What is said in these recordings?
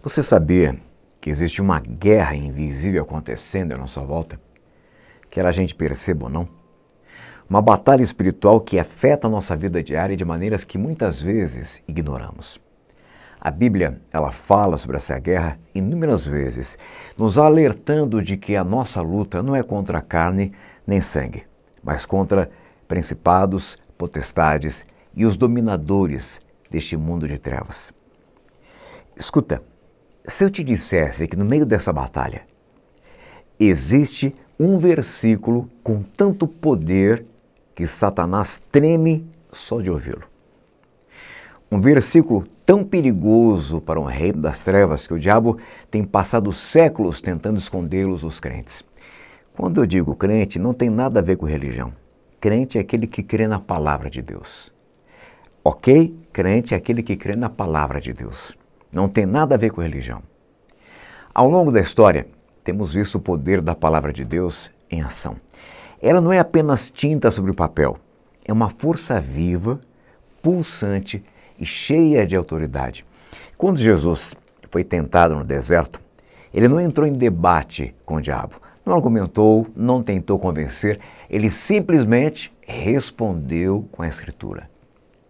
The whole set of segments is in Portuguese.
Você sabia que existe uma guerra invisível acontecendo à nossa volta? Quer a gente perceba ou não? Uma batalha espiritual que afeta a nossa vida diária de maneiras que muitas vezes ignoramos. A Bíblia, ela fala sobre essa guerra inúmeras vezes, nos alertando de que a nossa luta não é contra a carne nem sangue, mas contra principados, potestades e os dominadores deste mundo de trevas. Escuta, se eu te dissesse que no meio dessa batalha existe um versículo com tanto poder que Satanás treme só de ouvi-lo. Um versículo tão perigoso para um reino das trevas que o diabo tem passado séculos tentando escondê-los os crentes. Quando eu digo crente, não tem nada a ver com religião. Crente é aquele que crê na palavra de Deus. Ok? Crente é aquele que crê na palavra de Deus. Não tem nada a ver com religião. Ao longo da história, temos visto o poder da palavra de Deus em ação. Ela não é apenas tinta sobre o papel, é uma força viva, pulsante e cheia de autoridade. Quando Jesus foi tentado no deserto, ele não entrou em debate com o diabo, não argumentou, não tentou convencer, ele simplesmente respondeu com a Escritura.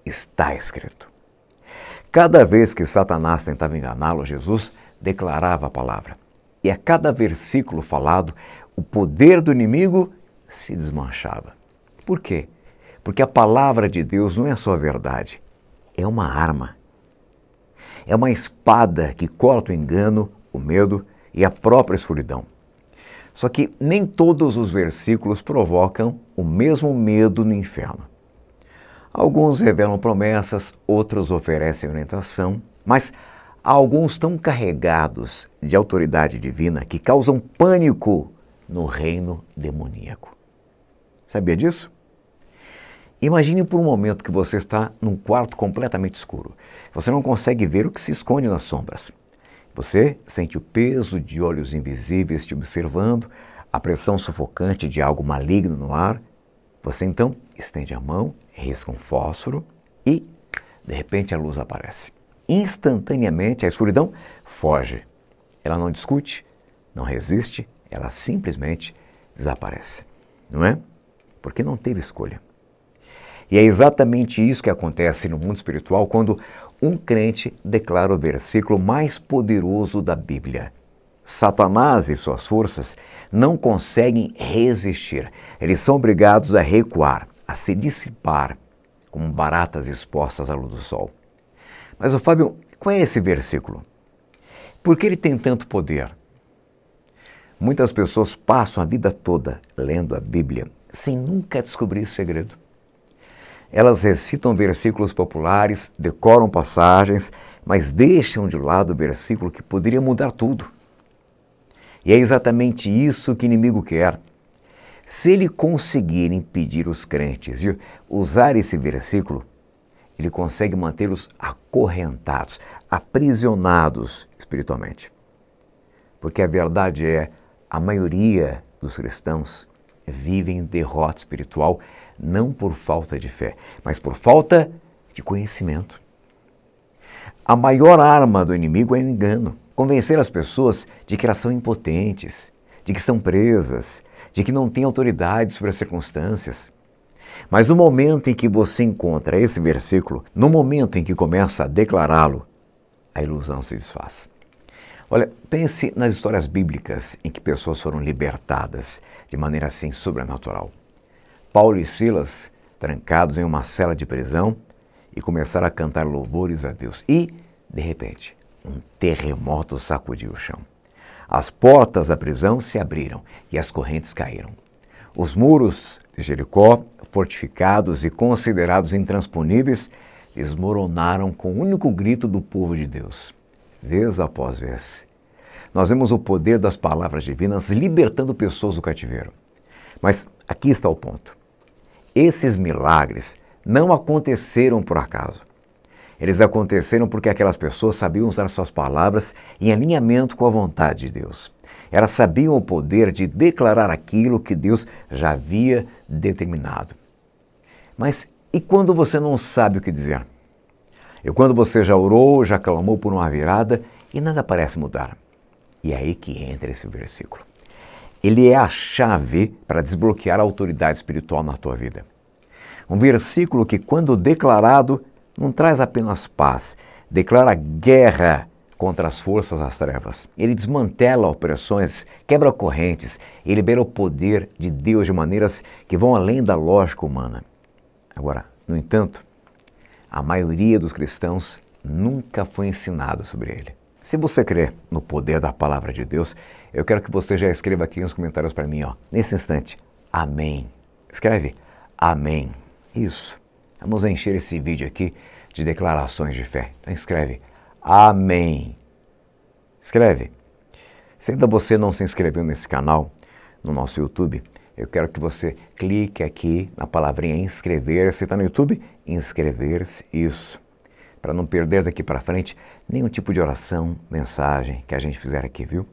Está escrito. Cada vez que Satanás tentava enganá-lo, Jesus declarava a palavra. E a cada versículo falado, o poder do inimigo se desmanchava. Por quê? Porque a palavra de Deus não é só verdade, é uma arma. É uma espada que corta o engano, o medo e a própria escuridão. Só que nem todos os versículos provocam o mesmo medo no inferno. Alguns revelam promessas, outros oferecem orientação, mas há alguns tão carregados de autoridade divina que causam pânico no reino demoníaco. Sabia disso? Imagine por um momento que você está num quarto completamente escuro. Você não consegue ver o que se esconde nas sombras. Você sente o peso de olhos invisíveis te observando, a pressão sufocante de algo maligno no ar. Você então estende a mão, risca um fósforo e, de repente, a luz aparece. Instantaneamente, a escuridão foge. Ela não discute, não resiste, ela simplesmente desaparece. Não é? Porque não teve escolha. E é exatamente isso que acontece no mundo espiritual quando um crente declara o versículo mais poderoso da Bíblia. Satanás e suas forças não conseguem resistir. Eles são obrigados a recuar, a se dissipar, como baratas expostas à luz do sol. Mas, Fábio, qual é esse versículo? Por que ele tem tanto poder? Muitas pessoas passam a vida toda lendo a Bíblia sem nunca descobrir esse segredo. Elas recitam versículos populares, decoram passagens, mas deixam de lado o versículo que poderia mudar tudo. E é exatamente isso que o inimigo quer. Se ele conseguir impedir os crentes de usar esse versículo, ele consegue mantê-los acorrentados, aprisionados espiritualmente. Porque a verdade é, a maioria dos cristãos vivem derrota espiritual não por falta de fé, mas por falta de conhecimento. A maior arma do inimigo é o engano. Convencer as pessoas de que elas são impotentes, de que estão presas, de que não têm autoridade sobre as circunstâncias. Mas no momento em que você encontra esse versículo, no momento em que começa a declará-lo, a ilusão se desfaz. Olha, pense nas histórias bíblicas em que pessoas foram libertadas de maneira assim sobrenatural. Paulo e Silas, trancados em uma cela de prisão, e começaram a cantar louvores a Deus. E, de repente, um terremoto sacudiu o chão. As portas da prisão se abriram e as correntes caíram. Os muros de Jericó, fortificados e considerados intransponíveis, desmoronaram com o único grito do povo de Deus. Vez após vez, nós vemos o poder das palavras divinas libertando pessoas do cativeiro. Mas aqui está o ponto. Esses milagres não aconteceram por acaso. Eles aconteceram porque aquelas pessoas sabiam usar suas palavras em alinhamento com a vontade de Deus. Elas sabiam o poder de declarar aquilo que Deus já havia determinado. Mas e quando você não sabe o que dizer? E quando você já orou, já clamou por uma virada e nada parece mudar. E é aí que entra esse versículo. Ele é a chave para desbloquear a autoridade espiritual na tua vida. Um versículo que, quando declarado, não traz apenas paz, declara guerra contra as forças das trevas. Ele desmantela opressões, quebra correntes e libera o poder de Deus de maneiras que vão além da lógica humana. Agora, no entanto, a maioria dos cristãos nunca foi ensinada sobre ele. Se você crê no poder da palavra de Deus, eu quero que você já escreva aqui nos comentários para mim, nesse instante, amém. Escreve, amém. Isso. Vamos encher esse vídeo aqui de declarações de fé. Então escreve, amém. Escreve. Se ainda você não se inscreveu nesse canal, no nosso YouTube, eu quero que você clique aqui na palavrinha inscrever-se. Está no YouTube? Inscrever-se, isso. Para não perder daqui para frente nenhum tipo de oração, mensagem que a gente fizer aqui, viu?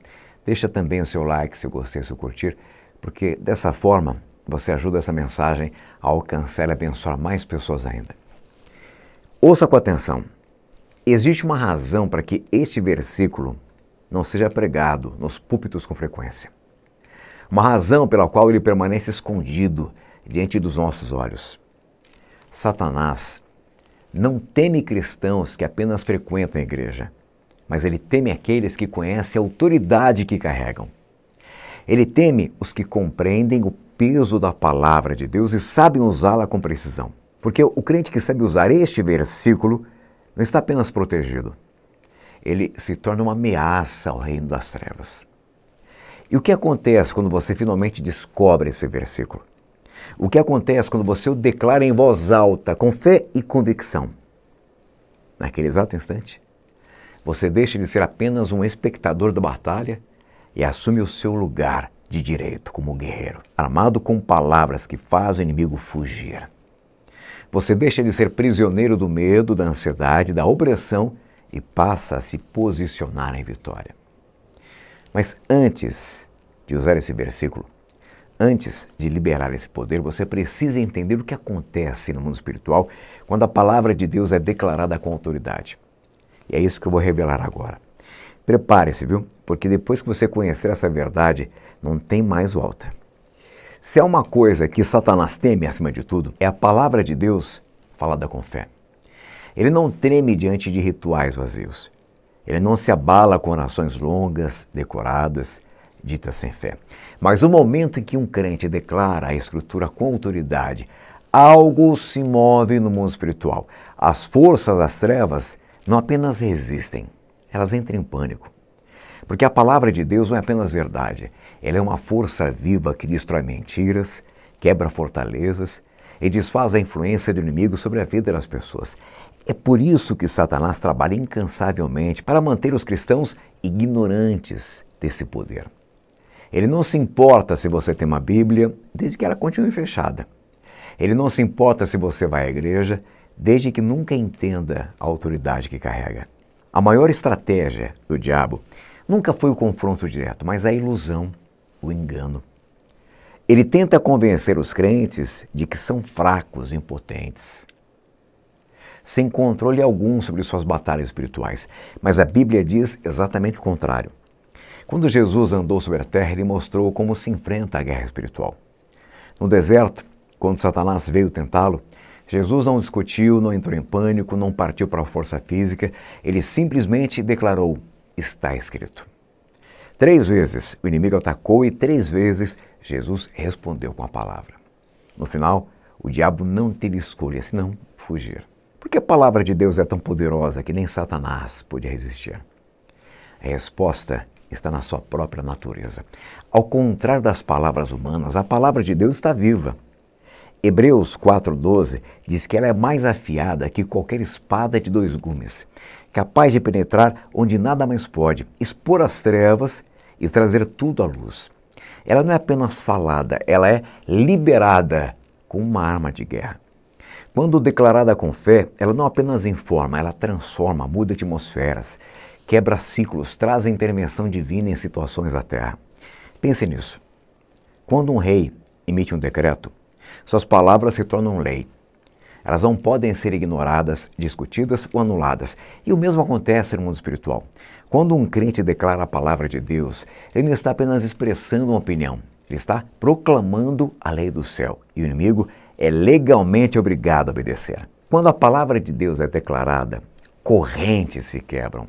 Deixa também o seu like, se gostei, se curtir, porque dessa forma você ajuda essa mensagem a alcançar e abençoar mais pessoas ainda. Ouça com atenção. Existe uma razão para que este versículo não seja pregado nos púlpitos com frequência. Uma razão pela qual ele permanece escondido diante dos nossos olhos. Satanás não teme cristãos que apenas frequentam a igreja, mas ele teme aqueles que conhecem a autoridade que carregam. Ele teme os que compreendem o peso da palavra de Deus e sabem usá-la com precisão. Porque o crente que sabe usar este versículo não está apenas protegido, ele se torna uma ameaça ao reino das trevas. E o que acontece quando você finalmente descobre esse versículo? O que acontece quando você o declara em voz alta, com fé e convicção? Naquele exato instante, você deixa de ser apenas um espectador da batalha e assume o seu lugar de direito como guerreiro, armado com palavras que fazem o inimigo fugir. Você deixa de ser prisioneiro do medo, da ansiedade, da opressão e passa a se posicionar em vitória. Mas antes de usar esse versículo, antes de liberar esse poder, você precisa entender o que acontece no mundo espiritual quando a palavra de Deus é declarada com autoridade. E é isso que eu vou revelar agora. Prepare-se, viu? Porque depois que você conhecer essa verdade, não tem mais volta. Se há uma coisa que Satanás teme acima de tudo, é a palavra de Deus falada com fé. Ele não treme diante de rituais vazios. Ele não se abala com orações longas, decoradas, ditas sem fé. Mas no momento em que um crente declara a Escritura com autoridade, algo se move no mundo espiritual. As forças das trevas não apenas resistem, elas entram em pânico. Porque a palavra de Deus não é apenas verdade, ela é uma força viva que destrói mentiras, quebra fortalezas e desfaz a influência do inimigo sobre a vida das pessoas. É por isso que Satanás trabalha incansavelmente para manter os cristãos ignorantes desse poder. Ele não se importa se você tem uma Bíblia, desde que ela continue fechada. Ele não se importa se você vai à igreja, desde que nunca entenda a autoridade que carrega. A maior estratégia do diabo nunca foi o confronto direto, mas a ilusão, o engano. Ele tenta convencer os crentes de que são fracos, impotentes, sem controle algum sobre suas batalhas espirituais. Mas a Bíblia diz exatamente o contrário. Quando Jesus andou sobre a terra, ele mostrou como se enfrenta a guerra espiritual. No deserto, quando Satanás veio tentá-lo, Jesus não discutiu, não entrou em pânico, não partiu para a força física, ele simplesmente declarou, está escrito. 3 vezes o inimigo atacou e 3 vezes Jesus respondeu com a palavra. No final, o diabo não teve escolha senão fugir. Porque a palavra de Deus é tão poderosa que nem Satanás pôde resistir. A resposta está na sua própria natureza. Ao contrário das palavras humanas, a palavra de Deus está viva. Hebreus 4:12 diz que ela é mais afiada que qualquer espada de 2 gumes, capaz de penetrar onde nada mais pode, expor as trevas e trazer tudo à luz. Ela não é apenas falada, ela é liberada com uma arma de guerra. Quando declarada com fé, ela não apenas informa, ela transforma, muda atmosferas, quebra ciclos, traz a intervenção divina em situações da terra. Pense nisso. Quando um rei emite um decreto, suas palavras se tornam lei. Elas não podem ser ignoradas, discutidas ou anuladas. E o mesmo acontece no mundo espiritual. Quando um crente declara a palavra de Deus, ele não está apenas expressando uma opinião, ele está proclamando a lei do céu. E o inimigo é legalmente obrigado a obedecer. Quando a palavra de Deus é declarada, correntes se quebram.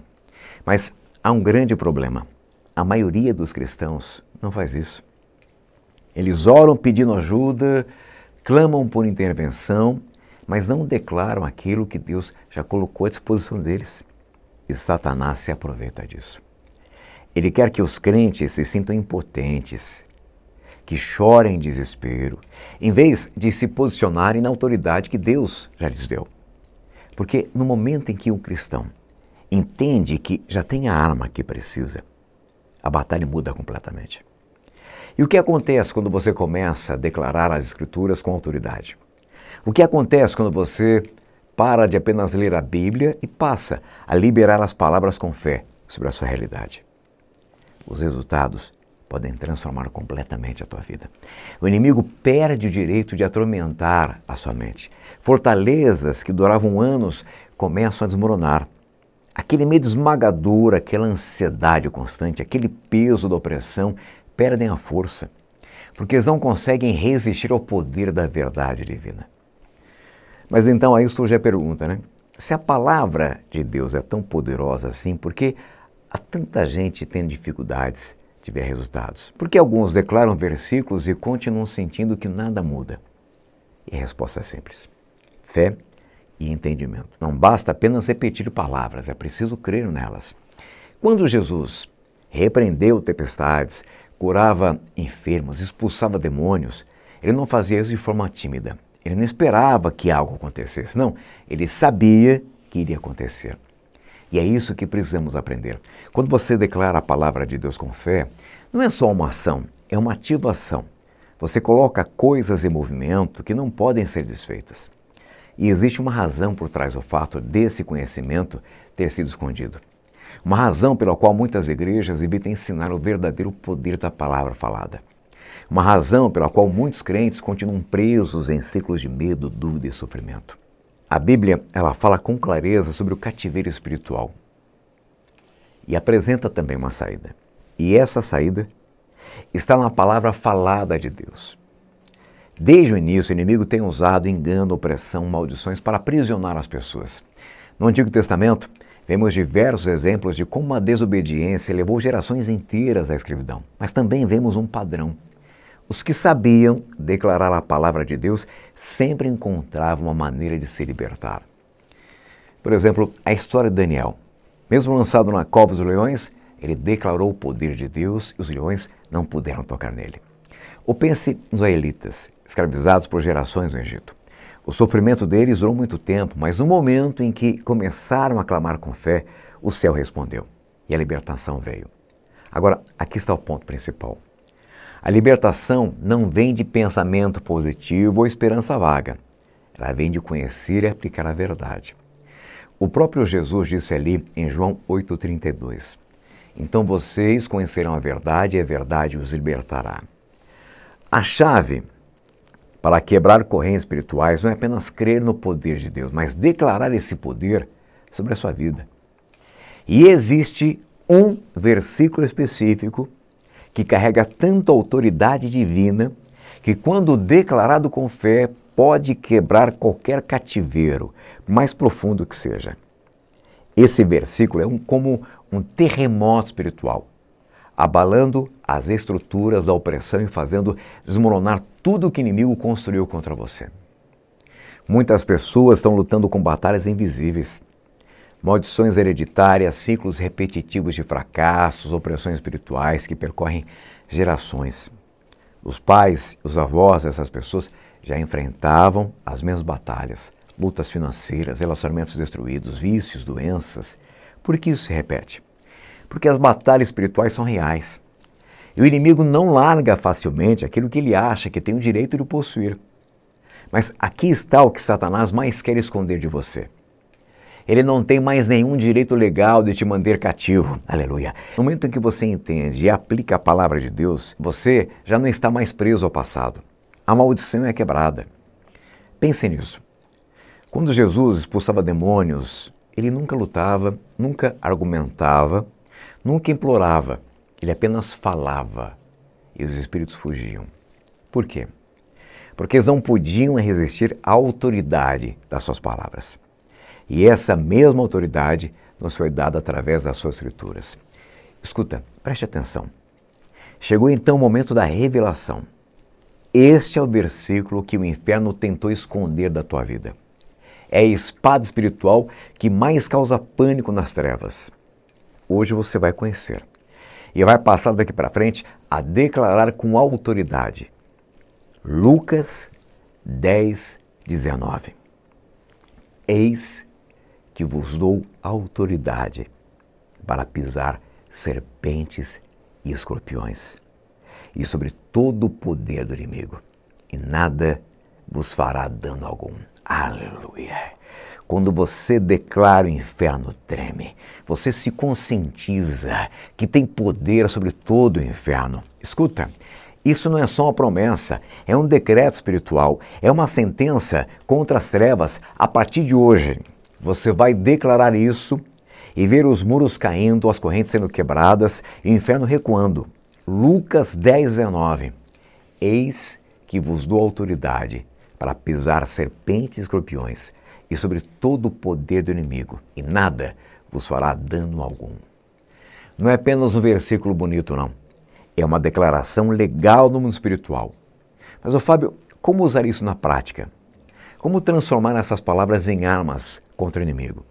Mas há um grande problema. A maioria dos cristãos não faz isso. Eles oram pedindo ajuda, clamam por intervenção, mas não declaram aquilo que Deus já colocou à disposição deles. E Satanás se aproveita disso. Ele quer que os crentes se sintam impotentes, que chorem em desespero, em vez de se posicionarem na autoridade que Deus já lhes deu. Porque no momento em que um cristão entende que já tem a arma que precisa, a batalha muda completamente. E o que acontece quando você começa a declarar as Escrituras com autoridade? O que acontece quando você para de apenas ler a Bíblia e passa a liberar as palavras com fé sobre a sua realidade? Os resultados podem transformar completamente a tua vida. O inimigo perde o direito de atormentar a sua mente. Fortalezas que duravam anos começam a desmoronar. Aquele medo esmagador, aquela ansiedade constante, aquele peso da opressão perdem a força, porque eles não conseguem resistir ao poder da verdade divina. Mas então aí surge a pergunta, né? Se a palavra de Deus é tão poderosa assim, por que há tanta gente tendo dificuldades de ver resultados? Por que alguns declaram versículos e continuam sentindo que nada muda? E a resposta é simples: fé e entendimento. Não basta apenas repetir palavras, é preciso crer nelas. Quando Jesus repreendeu tempestades, curava enfermos, expulsava demônios, ele não fazia isso de forma tímida. Ele não esperava que algo acontecesse, não. Ele sabia que iria acontecer. E é isso que precisamos aprender. Quando você declara a palavra de Deus com fé, não é só uma ação, é uma ativação. Você coloca coisas em movimento que não podem ser desfeitas. E existe uma razão por trás do fato desse conhecimento ter sido escondido. Uma razão pela qual muitas igrejas evitam ensinar o verdadeiro poder da palavra falada. Uma razão pela qual muitos crentes continuam presos em ciclos de medo, dúvida e sofrimento. A Bíblia, ela fala com clareza sobre o cativeiro espiritual e apresenta também uma saída. E essa saída está na palavra falada de Deus. Desde o início, o inimigo tem usado engano, opressão, maldições para aprisionar as pessoas. No Antigo Testamento, vemos diversos exemplos de como a desobediência levou gerações inteiras à escravidão. Mas também vemos um padrão. Os que sabiam declarar a palavra de Deus sempre encontravam uma maneira de se libertar. Por exemplo, a história de Daniel. Mesmo lançado na cova dos leões, ele declarou o poder de Deus e os leões não puderam tocar nele. Ou pense nos israelitas, escravizados por gerações no Egito. O sofrimento deles durou muito tempo, mas no momento em que começaram a clamar com fé, o céu respondeu e a libertação veio. Agora, aqui está o ponto principal. A libertação não vem de pensamento positivo ou esperança vaga. Ela vem de conhecer e aplicar a verdade. O próprio Jesus disse ali em João 8,32: então vocês conhecerão a verdade e a verdade os libertará. A chave para quebrar correntes espirituais não é apenas crer no poder de Deus, mas declarar esse poder sobre a sua vida. E existe um versículo específico que carrega tanta autoridade divina que, quando declarado com fé, pode quebrar qualquer cativeiro, mais profundo que seja. Esse versículo é como um terremoto espiritual, abalando as estruturas da opressão e fazendo desmoronar tudo o que o inimigo construiu contra você. Muitas pessoas estão lutando com batalhas invisíveis. Maldições hereditárias, ciclos repetitivos de fracassos, opressões espirituais que percorrem gerações. Os pais, os avós dessas pessoas já enfrentavam as mesmas batalhas, lutas financeiras, relacionamentos destruídos, vícios, doenças. Por que isso se repete? Porque as batalhas espirituais são reais. E o inimigo não larga facilmente aquilo que ele acha que tem o direito de possuir. Mas aqui está o que Satanás mais quer esconder de você. Ele não tem mais nenhum direito legal de te manter cativo. Aleluia. No momento em que você entende e aplica a palavra de Deus, você já não está mais preso ao passado. A maldição é quebrada. Pense nisso. Quando Jesus expulsava demônios, ele nunca lutava, nunca argumentava, nunca implorava. Ele apenas falava e os espíritos fugiam. Por quê? Porque eles não podiam resistir à autoridade das suas palavras. E essa mesma autoridade nos foi dada através das suas escrituras. Escuta, preste atenção. Chegou então o momento da revelação. Este é o versículo que o inferno tentou esconder da tua vida. É a espada espiritual que mais causa pânico nas trevas. Hoje você vai conhecer. E vai passar daqui para frente a declarar com autoridade. Lucas 10, 19. Eis que vos dou autoridade para pisar serpentes e escorpiões, e sobre todo o poder do inimigo, e nada vos fará dano algum. Aleluia! Quando você declara o inferno treme, você se conscientiza que tem poder sobre todo o inferno. Escuta, isso não é só uma promessa, é um decreto espiritual, é uma sentença contra as trevas. A partir de hoje, você vai declarar isso e ver os muros caindo, as correntes sendo quebradas e o inferno recuando. Lucas 10, 19. Eis que vos dou autoridade para pisar serpentes e escorpiões e sobre todo o poder do inimigo, e nada vos fará dano algum. Não é apenas um versículo bonito, não. É uma declaração legal no mundo espiritual. Mas, Fábio, como usar isso na prática? Como transformar essas palavras em armas contra o inimigo?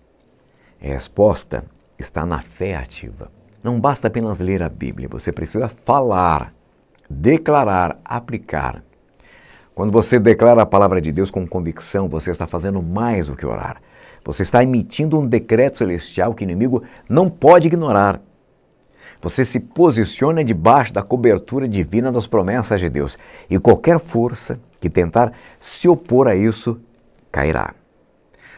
A resposta está na fé ativa. Não basta apenas ler a Bíblia, você precisa falar, declarar, aplicar. Quando você declara a palavra de Deus com convicção, você está fazendo mais do que orar. Você está emitindo um decreto celestial que o inimigo não pode ignorar. Você se posiciona debaixo da cobertura divina das promessas de Deus. E qualquer força que tentar se opor a isso, cairá.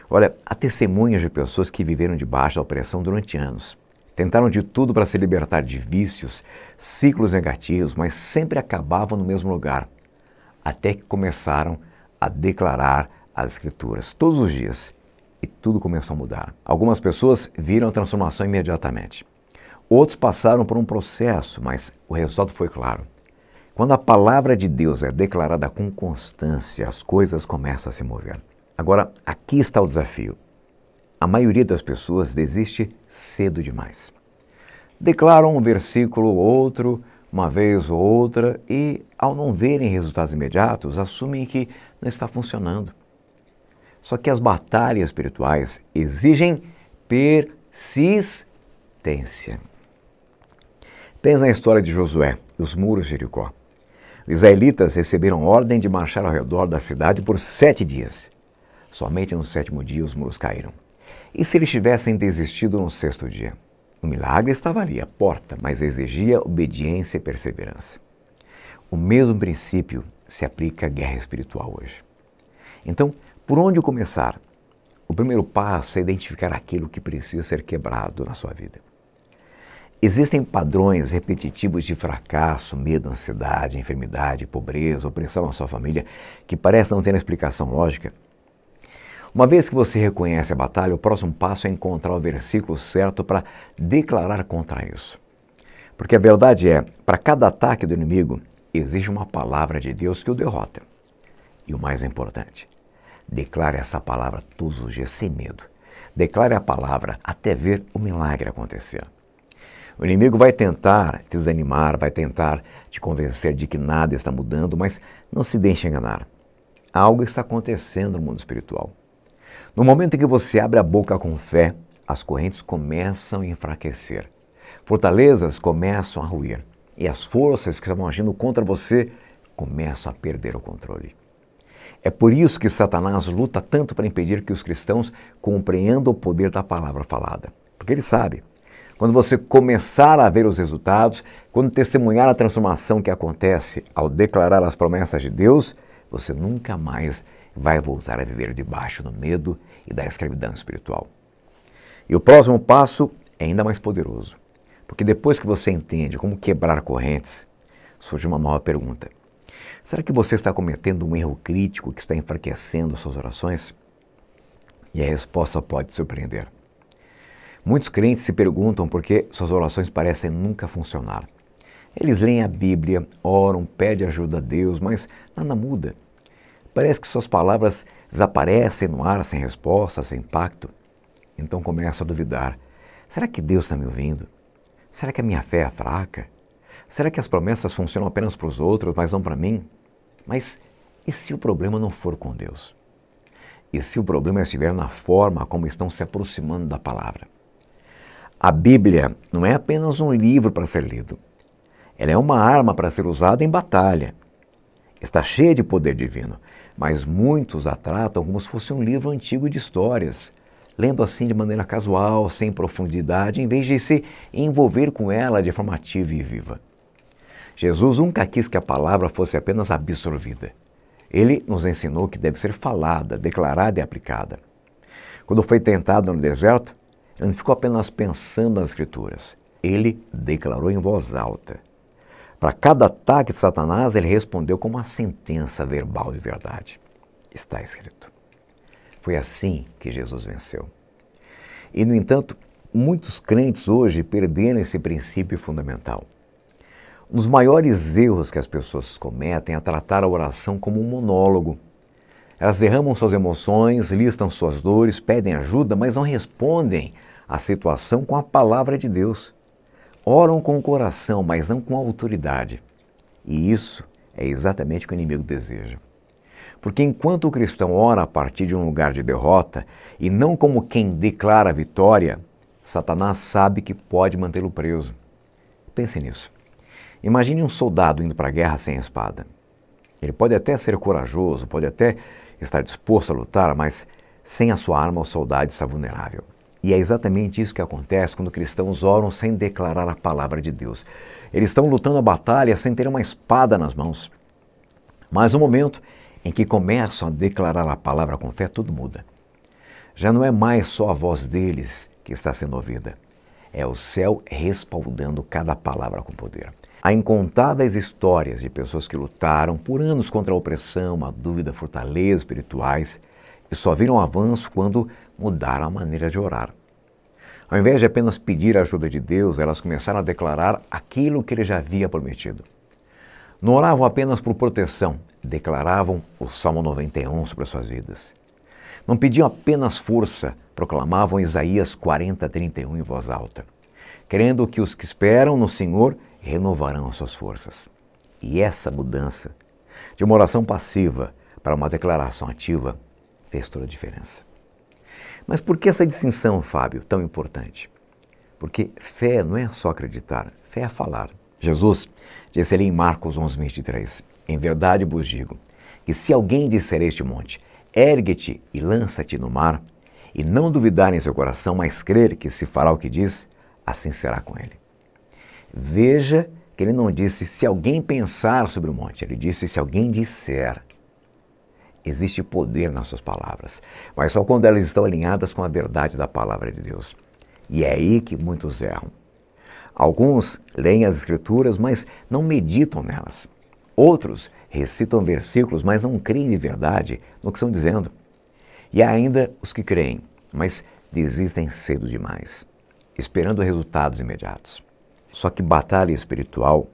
Olha, há testemunhas de pessoas que viveram debaixo da opressão durante anos. Tentaram de tudo para se libertar de vícios, ciclos negativos, mas sempre acabavam no mesmo lugar. Até que começaram a declarar as Escrituras todos os dias. E tudo começou a mudar. Algumas pessoas viram a transformação imediatamente. Outros passaram por um processo, mas o resultado foi claro. Quando a palavra de Deus é declarada com constância, as coisas começam a se mover. Agora, aqui está o desafio. A maioria das pessoas desiste cedo demais. Declaram um versículo ou outro, uma vez ou outra, e ao não verem resultados imediatos, assumem que não está funcionando. Só que as batalhas espirituais exigem persistência. Pensa na história de Josué e os muros de Jericó. Os israelitas receberam ordem de marchar ao redor da cidade por 7 dias. Somente no 7º dia os muros caíram. E se eles tivessem desistido no 6º dia? O milagre estava ali, à porta, mas exigia obediência e perseverança. O mesmo princípio se aplica à guerra espiritual hoje. Então, por onde começar? O primeiro passo é identificar aquilo que precisa ser quebrado na sua vida. Existem padrões repetitivos de fracasso, medo, ansiedade, enfermidade, pobreza, opressão na sua família que parecem não ter explicação lógica. Uma vez que você reconhece a batalha, o próximo passo é encontrar o versículo certo para declarar contra isso. Porque a verdade é, para cada ataque do inimigo, existe uma palavra de Deus que o derrota. E o mais importante, declare essa palavra todos os dias sem medo. Declare a palavra até ver o milagre acontecer. O inimigo vai tentar te desanimar, vai tentar te convencer de que nada está mudando, mas não se deixe enganar. Algo está acontecendo no mundo espiritual. No momento em que você abre a boca com fé, as correntes começam a enfraquecer. Fortalezas começam a ruir. E as forças que estavam agindo contra você começam a perder o controle. É por isso que Satanás luta tanto para impedir que os cristãos compreendam o poder da palavra falada. Porque ele sabe, quando você começar a ver os resultados, quando testemunhar a transformação que acontece ao declarar as promessas de Deus, você nunca mais vai voltar a viver debaixo do medo e da escravidão espiritual. E o próximo passo é ainda mais poderoso, porque depois que você entende como quebrar correntes, surge uma nova pergunta. Será que você está cometendo um erro crítico que está enfraquecendo suas orações? E a resposta pode surpreender. Muitos crentes se perguntam por que suas orações parecem nunca funcionar. Eles leem a Bíblia, oram, pedem ajuda a Deus, mas nada muda. Parece que suas palavras desaparecem no ar sem resposta, sem impacto. Então começam a duvidar. Será que Deus está me ouvindo? Será que a minha fé é fraca? Será que as promessas funcionam apenas para os outros, mas não para mim? Mas e se o problema não for com Deus? E se o problema estiver na forma como estão se aproximando da palavra? A Bíblia não é apenas um livro para ser lido. Ela é uma arma para ser usada em batalha. Está cheia de poder divino, mas muitos a tratam como se fosse um livro antigo de histórias, lendo assim de maneira casual, sem profundidade, em vez de se envolver com ela de forma ativa e viva. Jesus nunca quis que a palavra fosse apenas absorvida. Ele nos ensinou que deve ser falada, declarada e aplicada. Quando foi tentado no deserto, ele não ficou apenas pensando nas Escrituras. Ele declarou em voz alta. Para cada ataque de Satanás, ele respondeu com uma sentença verbal de verdade. Está escrito. Foi assim que Jesus venceu. E, no entanto, muitos crentes hoje perderam esse princípio fundamental. Um dos maiores erros que as pessoas cometem é tratar a oração como um monólogo. Elas derramam suas emoções, listam suas dores, pedem ajuda, mas não respondem à situação com a palavra de Deus. Oram com o coração, mas não com a autoridade. E isso é exatamente o que o inimigo deseja. Porque enquanto o cristão ora a partir de um lugar de derrota e não como quem declara a vitória, Satanás sabe que pode mantê-lo preso. Pense nisso. Imagine um soldado indo para a guerra sem espada. Ele pode até ser corajoso, pode até estar disposto a lutar, mas sem a sua arma o soldado está vulnerável. E é exatamente isso que acontece quando cristãos oram sem declarar a palavra de Deus. Eles estão lutando a batalha sem ter uma espada nas mãos. Mas no momento em que começam a declarar a palavra com fé, tudo muda. Já não é mais só a voz deles que está sendo ouvida. É o céu respaldando cada palavra com poder. Há incontáveis histórias de pessoas que lutaram por anos contra a opressão, a dúvida, fortalezas espirituais e só viram avanço quando mudaram a maneira de orar. Ao invés de apenas pedir a ajuda de Deus, elas começaram a declarar aquilo que Ele já havia prometido. Não oravam apenas por proteção, declaravam o Salmo 91 sobre as suas vidas. Não pediam apenas força, proclamavam Isaías 40:31 em voz alta, crendo que os que esperam no Senhor renovarão as suas forças. E essa mudança de uma oração passiva para uma declaração ativa fez toda a diferença. Mas por que essa distinção, Fábio, tão importante? Porque fé não é só acreditar, fé é falar. Jesus disse ali em Marcos 11:23, em verdade vos digo, que se alguém disser a este monte, ergue-te e lança-te no mar, e não duvidar em seu coração, mas crer que se fará o que diz, assim será com ele. Veja que ele não disse se alguém pensar sobre o monte, ele disse se alguém disser. Existe poder nas suas palavras, mas só quando elas estão alinhadas com a verdade da palavra de Deus. E é aí que muitos erram. Alguns leem as Escrituras, mas não meditam nelas. Outros recitam versículos, mas não creem de verdade no que estão dizendo. E há ainda os que creem, mas desistem cedo demais, esperando resultados imediatos. Só que batalha espiritual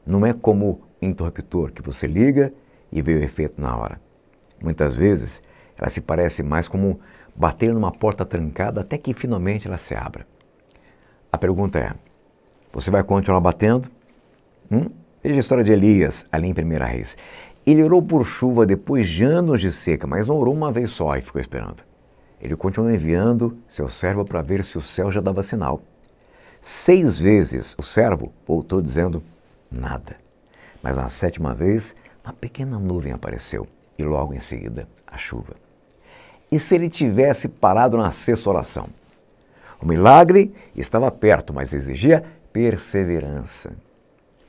não é como interruptor que você liga e vê o efeito na hora. Muitas vezes ela se parece mais como bater numa porta trancada até que finalmente ela se abra. A pergunta é, você vai continuar batendo? Veja a história de Elias, ali em 1 Reis. Ele orou por chuva depois de anos de seca, mas não orou uma vez só e ficou esperando. Ele continuou enviando seu servo para ver se o céu já dava sinal. 6 vezes o servo voltou dizendo nada. Mas na 7ª vez, uma pequena nuvem apareceu e logo em seguida a chuva. E se ele tivesse parado na 6ª oração? O milagre estava perto, mas exigia perseverança.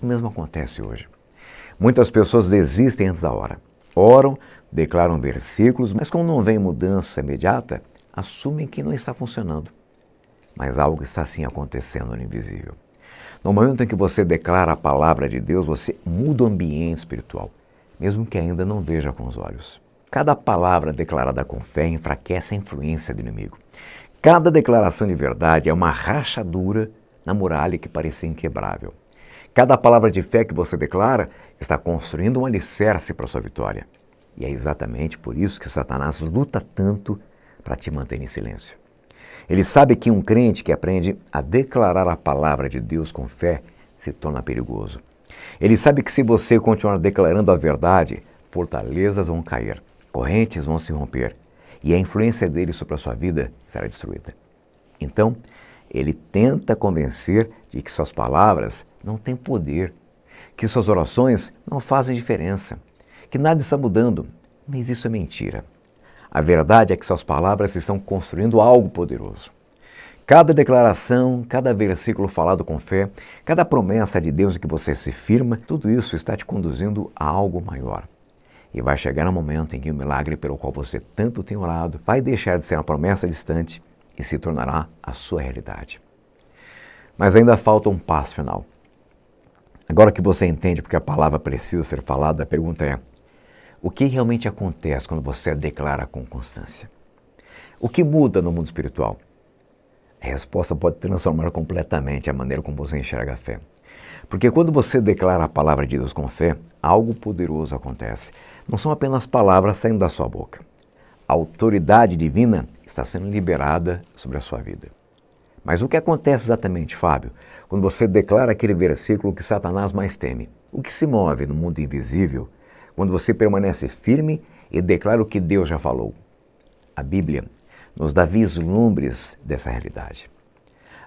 O mesmo acontece hoje. Muitas pessoas desistem antes da hora. Oram, declaram versículos, mas como não vem mudança imediata, assumem que não está funcionando. Mas algo está sim acontecendo no invisível. No momento em que você declara a palavra de Deus, você muda o ambiente espiritual, mesmo que ainda não veja com os olhos. Cada palavra declarada com fé enfraquece a influência do inimigo. Cada declaração de verdade é uma rachadura na muralha que parecia inquebrável. Cada palavra de fé que você declara está construindo um alicerce para a sua vitória. E é exatamente por isso que Satanás luta tanto para te manter em silêncio. Ele sabe que um crente que aprende a declarar a palavra de Deus com fé se torna perigoso. Ele sabe que se você continuar declarando a verdade, fortalezas vão cair, correntes vão se romper e a influência dele sobre a sua vida será destruída. Então, ele tenta convencer de que suas palavras não têm poder, que suas orações não fazem diferença, que nada está mudando, mas isso é mentira. A verdade é que suas palavras estão construindo algo poderoso. Cada declaração, cada versículo falado com fé, cada promessa de Deus em que você se firma, tudo isso está te conduzindo a algo maior. E vai chegar um momento em que o milagre pelo qual você tanto tem orado vai deixar de ser uma promessa distante e se tornará a sua realidade. Mas ainda falta um passo final. Agora que você entende porque a palavra precisa ser falada, a pergunta é: o que realmente acontece quando você a declara com constância? O que muda no mundo espiritual? A resposta pode transformar completamente a maneira como você enxerga a fé. Porque quando você declara a palavra de Deus com fé, algo poderoso acontece. Não são apenas palavras saindo da sua boca. A autoridade divina está sendo liberada sobre a sua vida. Mas o que acontece exatamente, Fábio, quando você declara aquele versículo que Satanás mais teme? O que se move no mundo invisível quando você permanece firme e declara o que Deus já falou? A Bíblia nos dá vislumbres dessa realidade.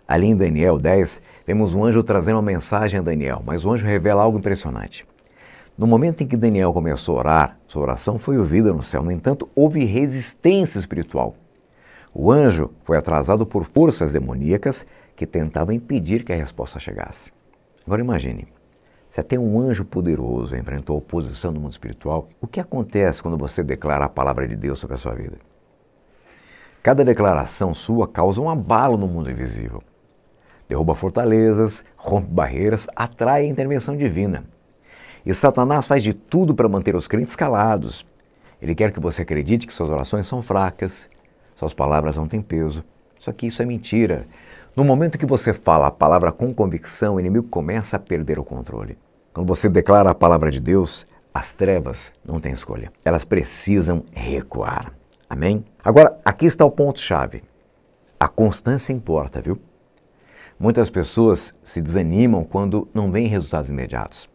Ali em Daniel 10, vemos um anjo trazendo uma mensagem a Daniel, mas o anjo revela algo impressionante. No momento em que Daniel começou a orar, sua oração foi ouvida no céu. No entanto, houve resistência espiritual. O anjo foi atrasado por forças demoníacas que tentavam impedir que a resposta chegasse. Agora imagine, se até um anjo poderoso enfrentou oposição no mundo espiritual, o que acontece quando você declara a palavra de Deus sobre a sua vida? Cada declaração sua causa um abalo no mundo invisível. Derruba fortalezas, rompe barreiras, atrai a intervenção divina. E Satanás faz de tudo para manter os crentes calados. Ele quer que você acredite que suas orações são fracas, suas palavras não têm peso. Só que isso é mentira. No momento que você fala a palavra com convicção, o inimigo começa a perder o controle. Quando você declara a palavra de Deus, as trevas não têm escolha. Elas precisam recuar. Amém? Agora, aqui está o ponto-chave. A constância importa, viu? Muitas pessoas se desanimam quando não veem resultados imediatos.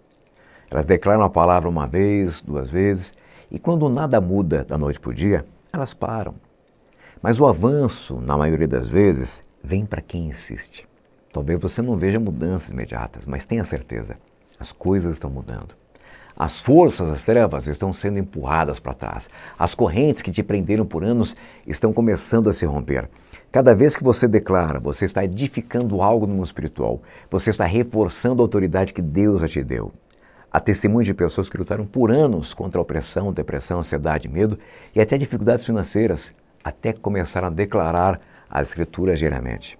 Elas declaram a palavra uma vez, duas vezes, e quando nada muda da noite para o dia, elas param. Mas o avanço, na maioria das vezes, vem para quem insiste. Talvez você não veja mudanças imediatas, mas tenha certeza, as coisas estão mudando. As forças das trevas estão sendo empurradas para trás. As correntes que te prenderam por anos estão começando a se romper. Cada vez que você declara, você está edificando algo no mundo espiritual. Você está reforçando a autoridade que Deus já te deu. Há testemunhos de pessoas que lutaram por anos contra a opressão, depressão, ansiedade, medo e até dificuldades financeiras, até que começaram a declarar as Escrituras diariamente.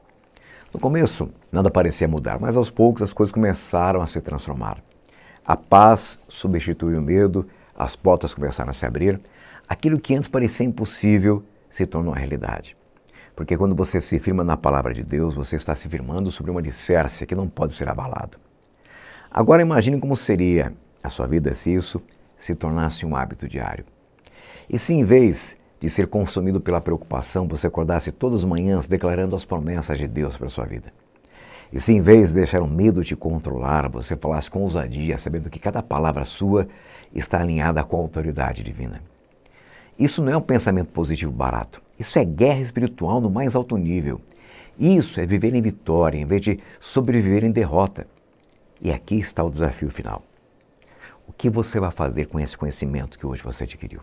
No começo, nada parecia mudar, mas aos poucos as coisas começaram a se transformar. A paz substituiu o medo, as portas começaram a se abrir. Aquilo que antes parecia impossível se tornou uma realidade. Porque quando você se firma na palavra de Deus, você está se firmando sobre uma alicerce que não pode ser abalado. Agora imagine como seria a sua vida se isso se tornasse um hábito diário. E se em vez de ser consumido pela preocupação, você acordasse todas as manhãs declarando as promessas de Deus para a sua vida. E se em vez de deixar o medo te controlar, você falasse com ousadia, sabendo que cada palavra sua está alinhada com a autoridade divina. Isso não é um pensamento positivo barato. Isso é guerra espiritual no mais alto nível. Isso é viver em vitória, em vez de sobreviver em derrota. E aqui está o desafio final. O que você vai fazer com esse conhecimento que hoje você adquiriu?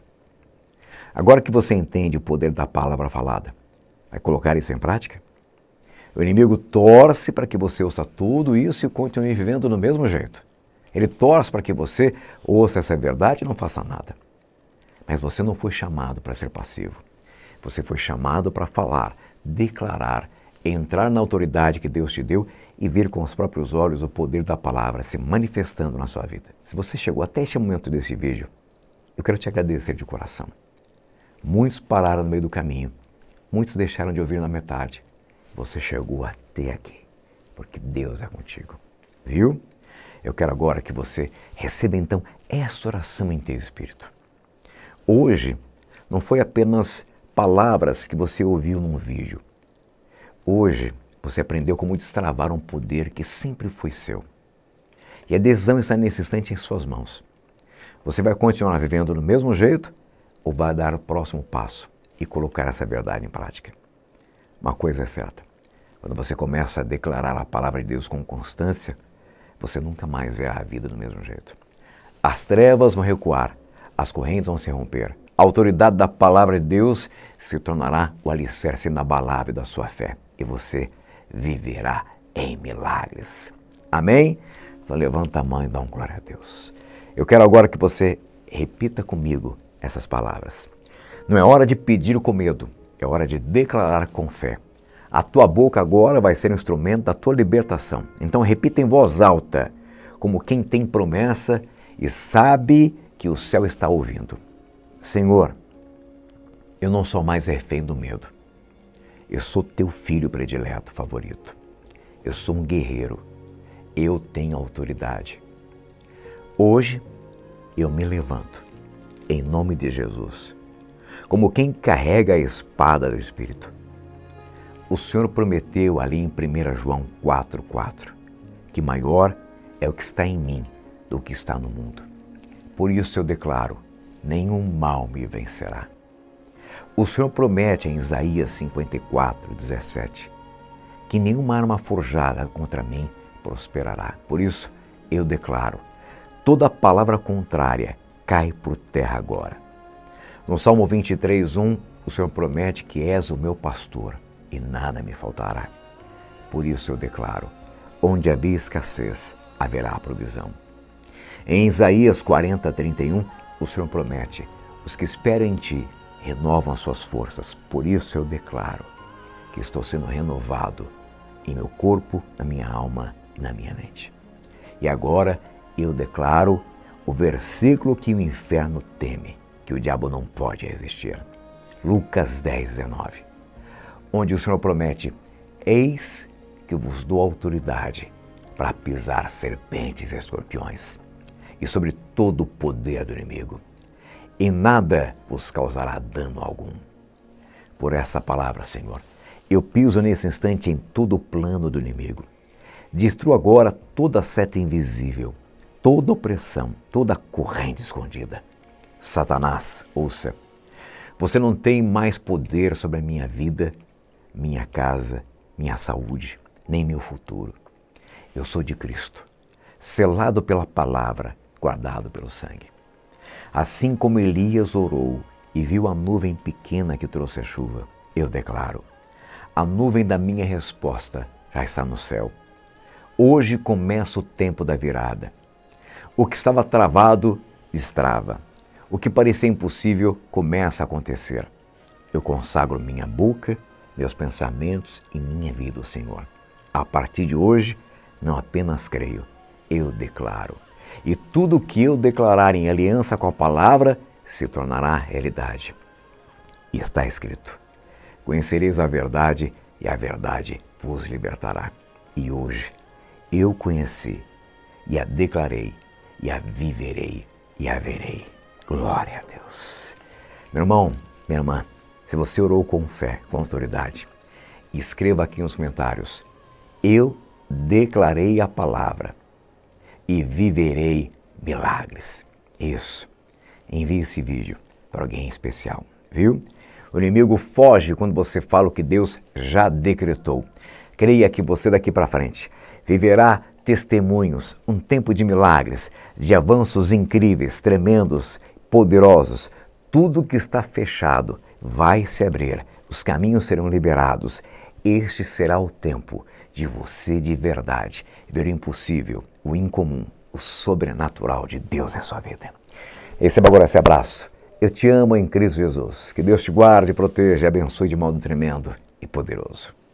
Agora que você entende o poder da palavra falada, vai colocar isso em prática? O inimigo torce para que você ouça tudo isso e continue vivendo do mesmo jeito. Ele torce para que você ouça essa verdade e não faça nada. Mas você não foi chamado para ser passivo. Você foi chamado para falar, declarar, entrar na autoridade que Deus te deu e ver com os próprios olhos o poder da palavra se manifestando na sua vida. Se você chegou até este momento desse vídeo, eu quero te agradecer de coração. Muitos pararam no meio do caminho. Muitos deixaram de ouvir na metade. Você chegou até aqui, porque Deus é contigo. Viu? Eu quero agora que você receba então esta oração em teu espírito. Hoje não foi apenas palavras que você ouviu num vídeo. Hoje você aprendeu como destravar um poder que sempre foi seu. E a decisão está nesse instante em suas mãos. Você vai continuar vivendo do mesmo jeito ou vai dar o próximo passo e colocar essa verdade em prática? Uma coisa é certa, quando você começa a declarar a palavra de Deus com constância, você nunca mais verá a vida do mesmo jeito. As trevas vão recuar, as correntes vão se romper. A autoridade da palavra de Deus se tornará o alicerce inabalável da sua fé e você viverá em milagres. Amém? Então levanta a mão e dá um glória a Deus. Eu quero agora que você repita comigo essas palavras. Não é hora de pedir com medo, é hora de declarar com fé. A tua boca agora vai ser um instrumento da tua libertação. Então repita em voz alta, como quem tem promessa e sabe que o céu está ouvindo. Senhor, eu não sou mais refém do medo. Eu sou teu filho predileto, favorito. Eu sou um guerreiro. Eu tenho autoridade. Hoje eu me levanto, em nome de Jesus, como quem carrega a espada do Espírito. O Senhor prometeu ali em 1 João 4,4 que maior é o que está em mim do que está no mundo. Por isso eu declaro, nenhum mal me vencerá. O Senhor promete em Isaías 54,17 que nenhuma arma forjada contra mim prosperará. Por isso eu declaro, toda palavra contrária cai por terra agora. No Salmo 23,1, o Senhor promete que és o meu pastor e nada me faltará. Por isso eu declaro, onde havia escassez, haverá provisão. Em Isaías 40,31, o Senhor promete, os que esperam em ti renovam as suas forças. Por isso eu declaro que estou sendo renovado em meu corpo, na minha alma e na minha mente. E agora eu declaro o versículo que o inferno teme, que o diabo não pode resistir. Lucas 10,19, onde o Senhor promete, eis que vos dou autoridade para pisar serpentes e escorpiões e sobre todo o poder do inimigo. E nada vos causará dano algum. Por essa palavra, Senhor, eu piso nesse instante em todo o plano do inimigo. Destruo agora toda seta invisível, toda opressão, toda corrente escondida. Satanás, ouça, você não tem mais poder sobre a minha vida, minha casa, minha saúde, nem meu futuro. Eu sou de Cristo, selado pela palavra, guardado pelo sangue. Assim como Elias orou e viu a nuvem pequena que trouxe a chuva, eu declaro, a nuvem da minha resposta já está no céu. Hoje começa o tempo da virada. O que estava travado, destrava. O que parecia impossível, começa a acontecer. Eu consagro minha boca, meus pensamentos e minha vida ao Senhor. A partir de hoje, não apenas creio, eu declaro. E tudo que eu declarar em aliança com a palavra se tornará realidade. E está escrito, conhecereis a verdade e a verdade vos libertará. E hoje eu conheci e a declarei e a viverei e a verei. Glória a Deus. Meu irmão, minha irmã, se você orou com fé, com autoridade, escreva aqui nos comentários, eu declarei a palavra e viverei milagres. Isso. Envie esse vídeo para alguém especial, viu? O inimigo foge quando você fala o que Deus já decretou. Creia que você daqui para frente viverá testemunhos, um tempo de milagres, de avanços incríveis, tremendos, poderosos. Tudo que está fechado vai se abrir, os caminhos serão liberados. Este será o tempo de você de verdade ver o impossível, o incomum, o sobrenatural de Deus em sua vida. Receba agora esse abraço. Eu te amo em Cristo Jesus. Que Deus te guarde, proteja e abençoe de modo tremendo e poderoso.